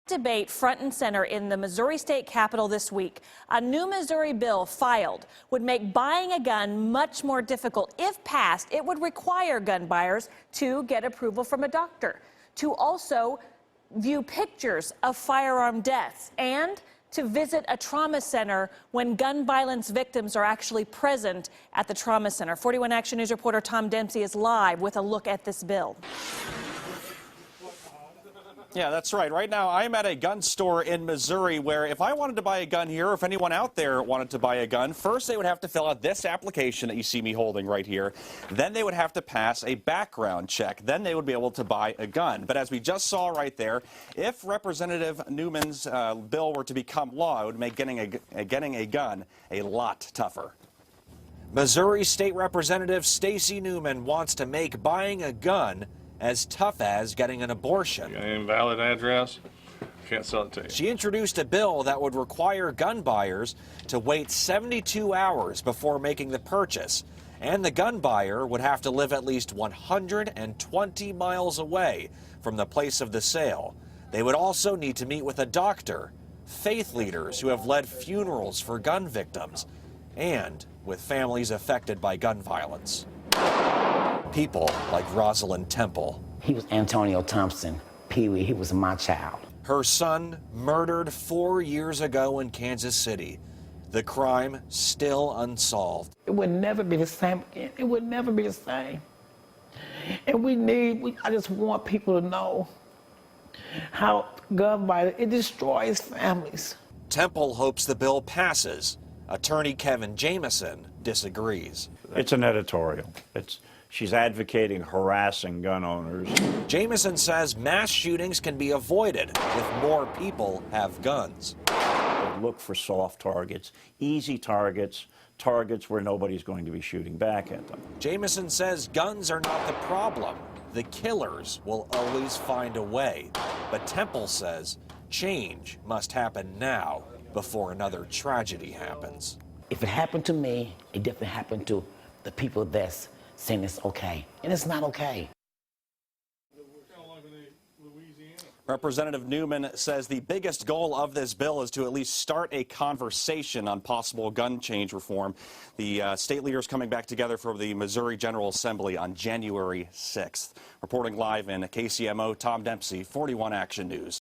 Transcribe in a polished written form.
Debate front and center in the Missouri state capitol this week. A new Missouri bill filed would make buying a gun much more difficult. If passed, it would require gun buyers to get approval from a doctor, to also view pictures of firearm deaths, and to visit a trauma center when gun violence victims are actually present at the trauma center. 41 Action News reporter Tom Dempsey is live with a look at this bill. Yeah, that's right. Right now, I'm at a gun store in Missouri where if I wanted to buy a gun here, or if anyone out there wanted to buy a gun, first they would have to fill out this application that you see me holding right here. Then they would have to pass a background check. Then they would be able to buy a gun. But as we just saw right there, if Representative Newman's bill were to become law, it would make getting a gun a lot tougher. Missouri State Representative Stacey Newman wants to make buying a gun as tough as getting an abortion. An invalid address, can't sell it to you. She introduced a bill that would require gun buyers to wait 72 hours before making the purchase, and the gun buyer would have to live at least 120 miles away from the place of the sale. They would also need to meet with a doctor, faith leaders who have led funerals for gun victims, and with families affected by gun violence. People like Rosalind Temple. He was Antonio Thompson, Pee-wee. He was my child. Her son murdered 4 years ago in Kansas City. The crime still unsolved. It would never be the same again. It would never be the same. And I just want people to know how gun violence, it destroys families. Temple hopes the bill passes. Attorney Kevin Jamison disagrees. It's an editorial. She's advocating harassing gun owners. Jamison says mass shootings can be avoided if more people have guns. Look for soft targets, easy targets, targets where nobody's going to be shooting back at them. Jamison says guns are not the problem. The killers will always find a way. But Temple says change must happen now before another tragedy happens. If it happened to me, it definitely happened to the people that's saying it's okay, and it's not okay. Representative Newman says the biggest goal of this bill is to at least start a conversation on possible gun change reform. The state leaders coming back together for the Missouri General Assembly on January 6th. Reporting live in KCMO, Tom Dempsey, 41 Action News.